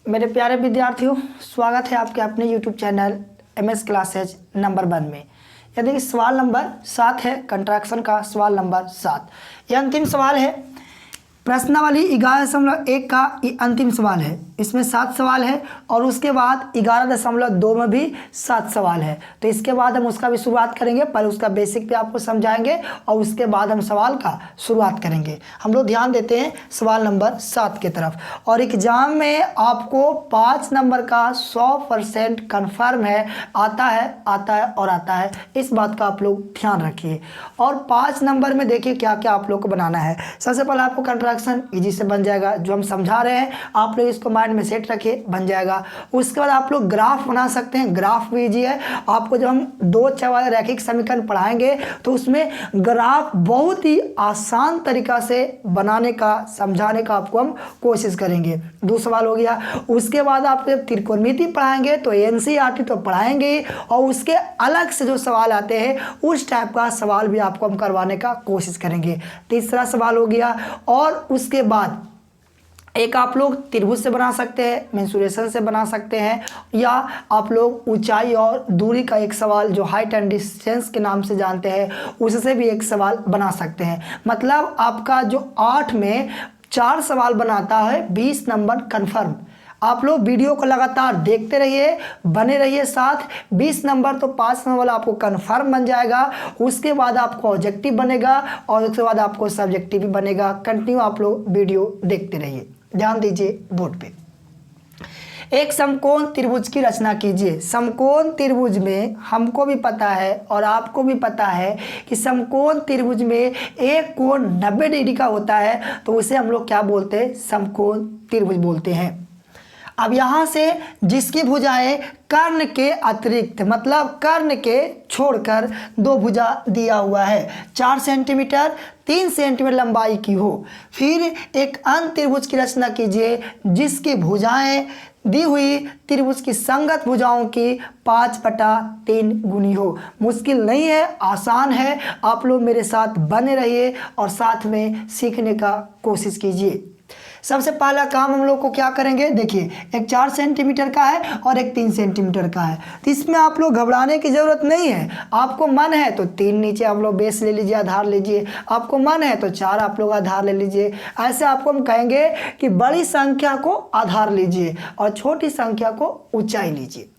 मेरे प्यारे विद्यार्थियों, स्वागत है आपके अपने YouTube channel MS classes number 1 में। यदि सवाल नंबर 7 है, कंट्रैक्शन का सवाल नंबर 7। यह अंतिम सवाल है। प्रश्नावली 11.1 का ये अंतिम सवाल है। इसमें 7 सवाल है और उसके बाद 11.2 में भी 7 सवाल है। तो इसके बाद हम उसका भी शुरुआत करेंगे। पहले उसका बेसिक भी आपको समझाएंगे और उसके बाद हम सवाल का शुरुआत करेंगे। हम लोग ध्यान देते हैं सवाल नंबर 7 की तरफ। और एग्जाम में आपको 5 नंबर का 100% कन्फर्म है, आता है और आता है। इस बात का आप लोग ध्यान रखिए। और 5 नंबर में देखिए क्या क्या आप लोग को बनाना है। सबसे पहले आपको कंट्रैक्शन इजी से बन जाएगा, जो हम समझा रहे हैं आप लोग इसको माइंड में सेट रखिए, बन जाएगा। उसके बाद आप लोग ग्राफ बना सकते हैं, ग्राफ भी इजी है। आपको जब हम 2 चर वाले रैखिक समीकरण पढ़ाएंगे तो उसमें ग्राफ बहुत ही आसान तरीका से बनाने का, समझाने का आपको हम कोशिश करेंगे। 2 सवाल हो गया। उसके बाद आप जब त्रिकोणमिति पढ़ाएंगे तो NCERT तो पढ़ाएंगे और उसके अलग से जो सवाल आते हैं उस टाइप का सवाल भी आपको हम करवाने का कोशिश करेंगे। तीसरा सवाल हो गया। और उसके बाद एक आप लोग त्रिभुज से बना सकते हैं, मेंसुरेशन से बना सकते हैं, या आप लोग ऊंचाई और दूरी का एक सवाल जो हाइट एंड डिस्टेंस के नाम से जानते हैं उससे भी एक सवाल बना सकते हैं। मतलब आपका जो 8 में 4 सवाल बनाता है 20 नंबर कन्फर्म। आप लोग वीडियो को लगातार देखते रहिए, बने रहिए साथ। 20 नंबर तो 5 नंबर वाला आपको कन्फर्म बन जाएगा। उसके बाद आपको ऑब्जेक्टिव बनेगा और उसके बाद आपको सब्जेक्टिव भी बनेगा। कंटिन्यू आप लोग वीडियो देखते रहिए, ध्यान दीजिए बोर्ड पे। एक समकोण त्रिभुज की रचना कीजिए। समकोण त्रिभुज में हमको भी पता है और आपको भी पता है कि समकोण त्रिभुज में एक कोण 90 डिग्री का होता है, तो उसे हम लोग क्या बोलते हैं? समकोण त्रिभुज बोलते हैं। अब यहाँ से जिसकी भुजाएं कर्ण के अतिरिक्त, मतलब कर्ण के छोड़कर 2 भुजा दिया हुआ है, 4 सेंटीमीटर 3 सेंटीमीटर लंबाई की हो, फिर एक अन्य त्रिभुज की रचना कीजिए जिसकी भुजाएं दी हुई त्रिभुज की संगत भुजाओं की 5/3 गुनी हो। मुश्किल नहीं है, आसान है। आप लोग मेरे साथ बने रहिए और साथ में सीखने का कोशिश कीजिए। सबसे पहला काम हम लोग को क्या करेंगे? देखिए, एक 4 सेंटीमीटर का है और एक 3 सेंटीमीटर का है, तो इसमें आप लोग घबराने की जरूरत नहीं है। आपको मन है तो 3 नीचे आप लोग बेस ले लीजिए, आधार लीजिए। आपको मन है तो 4 आप लोग आधार ले लीजिए। ऐसे आपको हम कहेंगे कि बड़ी संख्या को आधार लीजिए और छोटी संख्या को ऊंचाई लीजिए,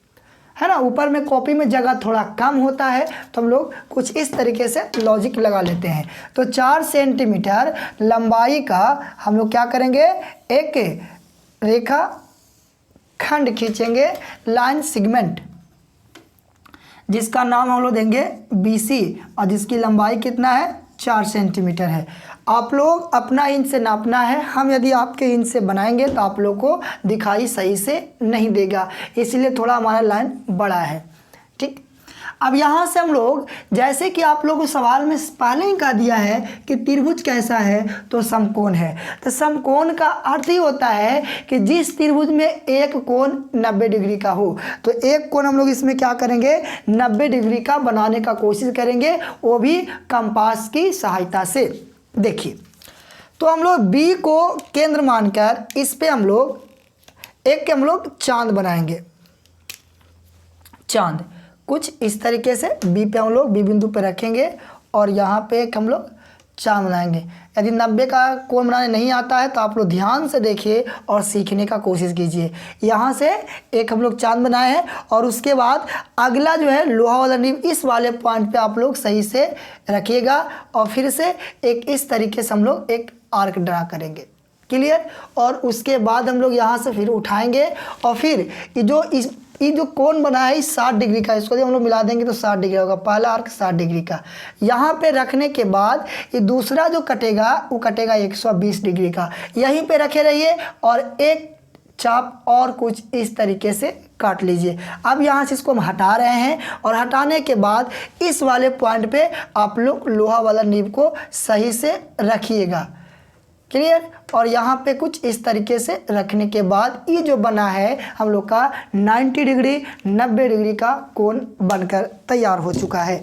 है ना। ऊपर में कॉपी में जगह थोड़ा कम होता है तो हम लोग कुछ इस तरीके से लॉजिक लगा लेते हैं। तो 4 सेंटीमीटर लंबाई का हम लोग क्या करेंगे? एक रेखा खंड खींचेंगे, लाइन सेगमेंट, जिसका नाम हम लोग देंगे BC और जिसकी लंबाई कितना है? 4 सेंटीमीटर है। आप लोग अपना इंच से नापना है। हम यदि आपके इंच से बनाएंगे तो आप लोग को दिखाई सही से नहीं देगा, इसलिए थोड़ा हमारा लाइन बड़ा है, ठीक। अब यहाँ से हम लोग, जैसे कि आप लोगों को सवाल में पहले ही कह दिया है कि त्रिभुज कैसा है, तो समकोण है। तो समकोण का अर्थ ही होता है कि जिस त्रिभुज में एक कोण 90 डिग्री का हो, तो एक कोण हम लोग इसमें क्या करेंगे? 90 डिग्री का बनाने का कोशिश करेंगे, वो भी कंपास की सहायता से। देखिए, तो हम लोग B को केंद्र मानकर इस पे हम लोग चांद बनाएंगे। चांद कुछ इस तरीके से B पे हम लोग B बिंदु पे रखेंगे और यहाँ पे एक हम लोग चांद बनाएंगे। यदि 90 का कोण बनाने नहीं आता है तो आप लोग ध्यान से देखिए और सीखने का कोशिश कीजिए। यहाँ से एक हम लोग चांद बनाए हैं और उसके बाद अगला जो है लोहा वाला नींव, इस वाले पॉइंट पे आप लोग सही से रखिएगा और फिर से एक इस तरीके से हम लोग एक आर्क ड्रा करेंगे। क्लियर? और उसके बाद हम लोग यहाँ से फिर उठाएंगे और फिर ये जो कोण बना है 60 डिग्री का, इसको हम लोग मिला देंगे तो 60 डिग्री होगा। पहला आर्क 60 डिग्री का। यहाँ पे रखने के बाद ये दूसरा जो कटेगा वो कटेगा 120 डिग्री का। यहीं पे रखे रहिए और एक चाप और कुछ इस तरीके से काट लीजिए। अब यहाँ से इसको हम हटा रहे हैं और हटाने के बाद इस वाले पॉइंट पे आप लोग लोहा वाला नींव को सही से रखिएगा। क्लियर? और यहाँ पे कुछ इस तरीके से रखने के बाद ये जो बना है हम लोग का 90 डिग्री का कोण बनकर तैयार हो चुका है।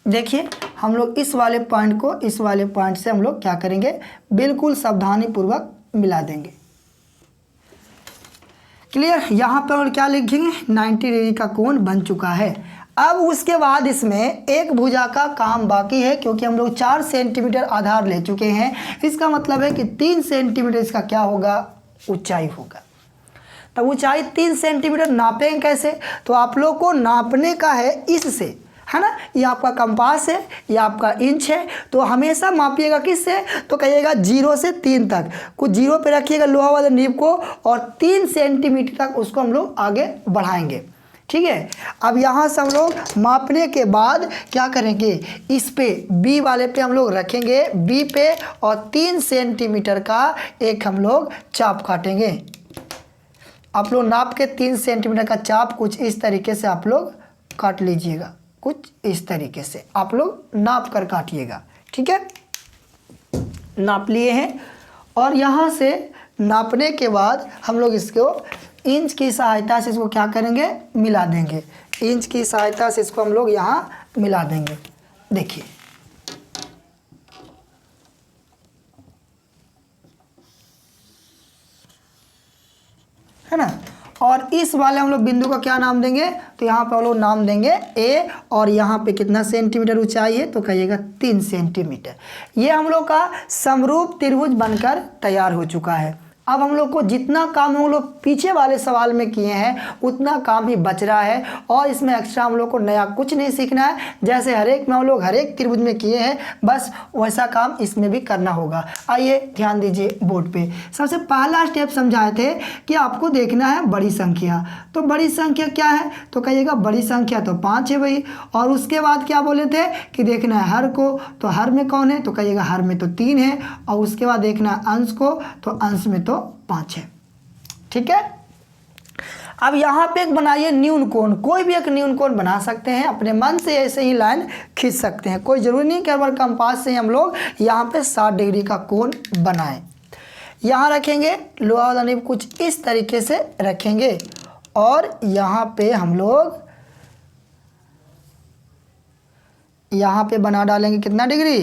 देखिए, हम लोग इस वाले पॉइंट को इस वाले पॉइंट से हम लोग क्या करेंगे? बिल्कुल सावधानी पूर्वक मिला देंगे। क्लियर। यहाँ पे और क्या लिखेंगे, 90 डिग्री का कोण बन चुका है। अब उसके बाद इसमें एक भुजा का काम बाकी है, क्योंकि हम लोग 4 सेंटीमीटर आधार ले चुके हैं। इसका मतलब है कि 3 सेंटीमीटर इसका क्या होगा, ऊंचाई होगा। तब ऊंचाई 3 सेंटीमीटर नापेंगे कैसे, तो आप लोग को नापने का है इससे, है ना। ये आपका कंपास है, ये आपका इंच है, तो हमेशा मापिएगा किससे, तो कहिएगा 0 से 3 तक, कुछ 0 पे रखिएगा लोहा वाला नीब को, और 3 सेंटीमीटर तक उसको हम लोग आगे बढ़ाएंगे। ठीक है। अब यहाँ से हम लोग मापने के बाद क्या करेंगे, इस पे बी वाले पे हम लोग रखेंगे, बी पे, और 3 सेंटीमीटर का एक हम लोग चाप काटेंगे। आप लोग नाप के 3 सेंटीमीटर का चाप कुछ इस तरीके से आप लोग काट लीजिएगा, कुछ इस तरीके से आप लोग नाप कर काटिएगा। ठीक है, नाप लिए हैं। और यहाँ से नापने के बाद हम लोग इसको इंच की सहायता से इसको क्या करेंगे, मिला देंगे। इंच की सहायता से इसको हम लोग यहाँ मिला देंगे। देखिए है ना। और इस वाले हम लोग बिंदु का क्या नाम देंगे, तो यहाँ पे हम लोग नाम देंगे ए, और यहाँ पे कितना सेंटीमीटर ऊंचाई है, तो कहिएगा 3 सेंटीमीटर। ये हम लोग का समरूप त्रिभुज बनकर तैयार हो चुका है। अब हम लोग को जितना काम हम लोग पीछे वाले सवाल में किए हैं उतना काम ही बच रहा है, और इसमें एक्स्ट्रा हम लोग को नया कुछ नहीं सीखना है। जैसे हर एक में हम लोग हर एक त्रिभुज में किए हैं, बस वैसा काम इसमें भी करना होगा। आइए ध्यान दीजिए बोर्ड पे। सबसे पहला स्टेप समझाए थे कि आपको देखना है बड़ी संख्या। तो बड़ी संख्या क्या है, तो कहिएगा बड़ी संख्या तो 5 है भाई। और उसके बाद क्या बोले थे कि देखना है हर को, तो हर में कौन है, तो कहिएगा हर में तो 3 है। और उसके बाद देखना है अंश को, तो अंश में तो 5 है। ठीक है। अब यहाँ पे एक बनाइए न्यून कोण, कोई भी एक न्यून कोण बना सकते हैं अपने मन से, ऐसे ही लाइन खींच सकते हैं, कोई जरूरी नहीं केवल कंपास से हम लोग यहाँ पे 60 डिग्री का कोण बनाएं। यहाँ रखेंगे लोहा वाला नीब कुछ इस तरीके से रखेंगे, और यहाँ पे हम लोग यहाँ पे बना डालेंगे कितना डिग्री,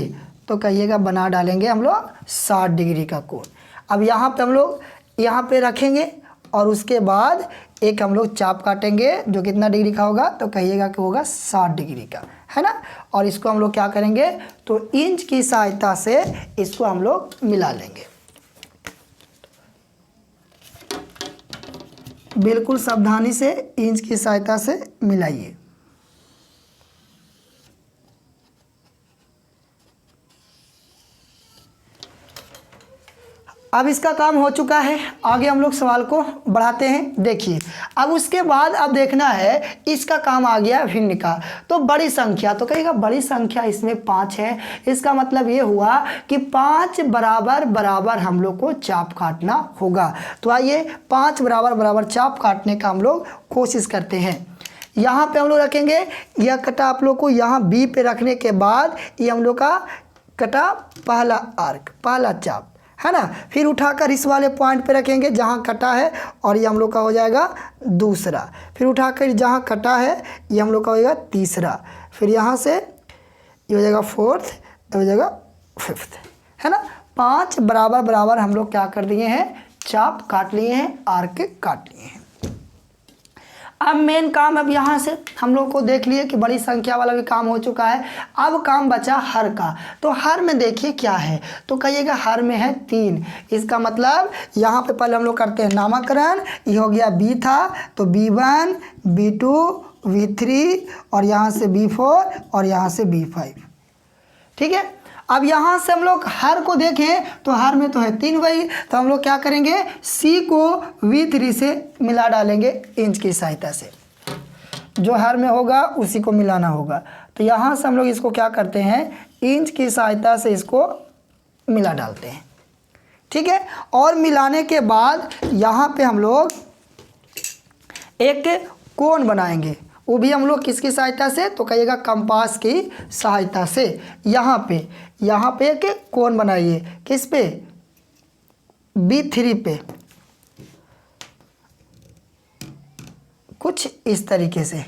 तो कहिएगा बना डालेंगे हम लोग 60 डिग्री का कोण। अब यहाँ पे हम लोग यहाँ पे रखेंगे, और उसके बाद एक हम लोग चाप काटेंगे जो कितना डिग्री का होगा, तो कहिएगा कि होगा 60 डिग्री का, है ना। और इसको हम लोग क्या करेंगे, तो इंच की सहायता से इसको हम लोग मिला लेंगे। बिल्कुल सावधानी से इंच की सहायता से मिलाइए। अब इसका काम हो चुका है, आगे हम लोग सवाल को बढ़ाते हैं। देखिए अब उसके बाद अब देखना है इसका काम आ गया भिन्न का। तो बड़ी संख्या, तो कहिएगा बड़ी संख्या इसमें 5 है। इसका मतलब ये हुआ कि 5 बराबर बराबर हम लोग को चाप काटना होगा। तो आइए 5 बराबर बराबर चाप काटने का हम लोग कोशिश करते हैं। यहाँ पे हम लोग रखेंगे यह कटा, आप लोग को यहाँ बी पे रखने के बाद ये हम लोग का कटा पहला आर्क, पहला चाप, है ना। फिर उठाकर इस वाले पॉइंट पे रखेंगे जहाँ कटा है, और ये हम लोग का हो जाएगा दूसरा। फिर उठाकर जहाँ कटा है ये हम लोग का हो जाएगा तीसरा। फिर यहाँ से ये हो जाएगा फोर्थ, ये हो जाएगा फिफ्थ, है ना। 5 बराबर बराबर हम लोग क्या कर दिए हैं, चाप काट लिए हैं, आर्क काट लिए हैं। अब मेन काम अब यहाँ से हम लोग को देख लिए कि बड़ी संख्या वाला भी काम हो चुका है। अब काम बचा हर का। तो हर में देखिए क्या है, तो कहिएगा हर में है 3। इसका मतलब यहाँ पे पहले हम लोग करते हैं नामकरण। ये हो गया बी था, तो B1 B2 B3, और यहाँ से B4 और यहाँ से B5। ठीक है। अब यहाँ से हम लोग हर को देखें तो हर में तो है 3 वही, तो हम लोग क्या करेंगे, C को V3 से मिला डालेंगे इंच की सहायता से। जो हर में होगा उसी को मिलाना होगा। तो यहाँ से हम लोग इसको क्या करते हैं, इंच की सहायता से इसको मिला डालते हैं। ठीक है। और मिलाने के बाद यहाँ पे हम लोग एक कोण बनाएंगे, वो भी हम लोग किसकी सहायता से, तो कहिएगा कंपास की सहायता से। यहाँ पे एक कोण बनाइए, किस पे, B3 पे, कुछ इस तरीके से,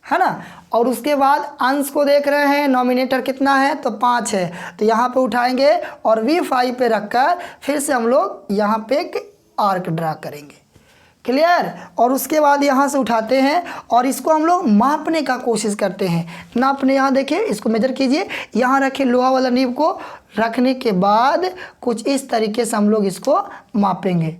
है ना। और उसके बाद अंश को देख रहे हैं, नॉमिनेटर कितना है तो 5 है, तो यहाँ पे उठाएंगे और V5 पे रखकर फिर से हम लोग यहाँ पे एक आर्क ड्रा करेंगे। क्लियर। और उसके बाद यहाँ से उठाते हैं और इसको हम लोग मापने का कोशिश करते हैं। नापने यहाँ देखिए, इसको मेजर कीजिए, यहाँ रखिए लोहा वाला नीब को, रखने के बाद कुछ इस तरीके से हम लोग इसको मापेंगे।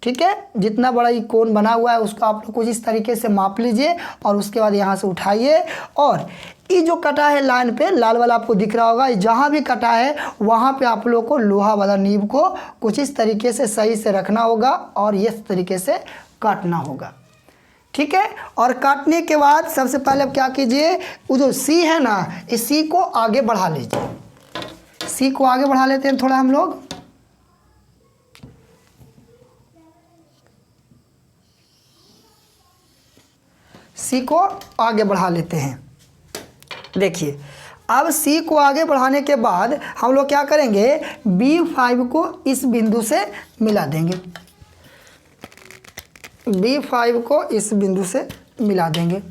ठीक है, जितना बड़ा ये कोण बना हुआ है उसको आप लोग कुछ इस तरीके से माप लीजिए और उसके बाद यहाँ से उठाइए और ये जो कटा है लाइन पे, लाल वाला आपको दिख रहा होगा, जहाँ भी कटा है वहाँ पे आप लोग को लोहा वाला नीब को कुछ इस तरीके से सही से रखना होगा और इस तरीके से काटना होगा। ठीक है, और काटने के बाद सबसे पहले आप क्या कीजिए, वो जो सी है ना, इस सी को आगे बढ़ा लीजिए। सी को आगे बढ़ा लेते हैं थोड़ा हम लोग। सी को आगे बढ़ा लेते हैं। देखिए, अब सी को आगे बढ़ाने के बाद हम लोग क्या करेंगे, B5 को इस बिंदु से मिला देंगे। B5 को इस बिंदु से मिला देंगे।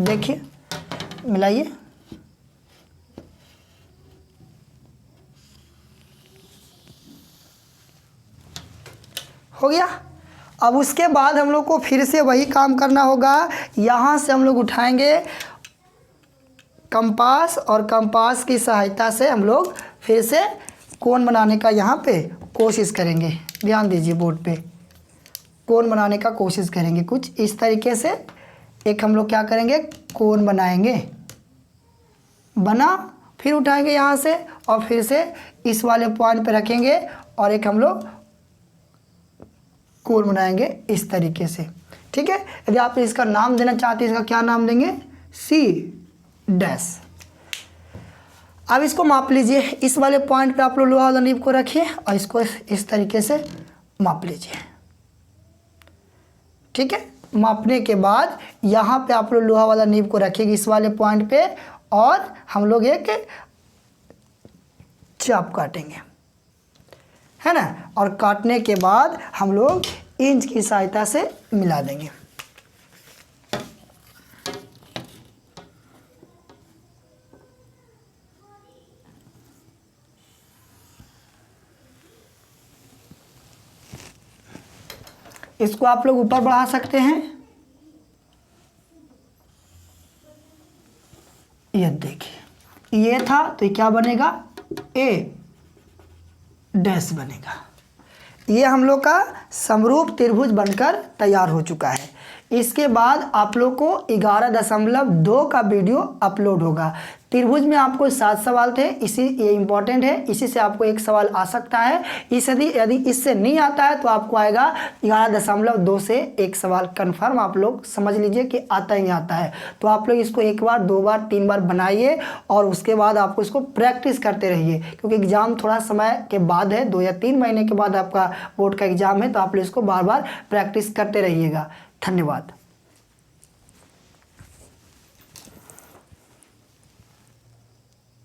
देखिए, मिलाइए। हो गया। अब उसके बाद हम लोग को फिर से वही काम करना होगा। यहाँ से हम लोग उठाएंगे कंपास और कंपास की सहायता से हम लोग फिर से कोण बनाने का यहाँ पे कोशिश करेंगे। ध्यान दीजिए, बोर्ड पे कोण बनाने का कोशिश करेंगे कुछ इस तरीके से। एक हम लोग क्या करेंगे, कोण बनाएंगे, बना, फिर उठाएंगे यहाँ से और फिर से इस वाले पॉइंट पे रखेंगे और एक हम लोग कोण बनाएंगे इस तरीके से। ठीक है, यदि आप इसका नाम देना चाहते हैं, इसका क्या नाम देंगे, C'। अब इसको माप लीजिए, इस वाले पॉइंट पे आप लोग लोहा वाला नीब को रखिए और इसको इस तरीके से माप लीजिए। ठीक है, मापने के बाद यहाँ पे आप लोग लोहा वाला नीब को रखिएगा इस वाले पॉइंट पे और हम लोग एक चाप काटेंगे, है ना। और काटने के बाद हम लोग इंच की सहायता से मिला देंगे। इसको आप लोग ऊपर बढ़ा सकते हैं। ये देखिए, ये था तो ये क्या बनेगा, A' बनेगा। ये हम लोग का समरूप त्रिभुज बनकर तैयार हो चुका है। इसके बाद आप लोग को 11.2 का वीडियो अपलोड होगा। त्रिभुज में आपको 7 सवाल थे, ये इंपॉर्टेंट है, इसी से आपको एक सवाल आ सकता है। यदि इससे नहीं आता है तो आपको आएगा 11.2 से एक सवाल कन्फर्म। आप लोग समझ लीजिए कि आता ही आता है। तो आप लोग इसको 1 बार 2 बार 3 बार बनाइए और उसके बाद आपको इसको प्रैक्टिस करते रहिए, क्योंकि एग्ज़ाम थोड़ा समय के बाद है, 2 या 3 महीने के बाद आपका बोर्ड का एग्ज़ाम है, तो आप लोग इसको बार बार प्रैक्टिस करते रहिएगा। धन्यवाद।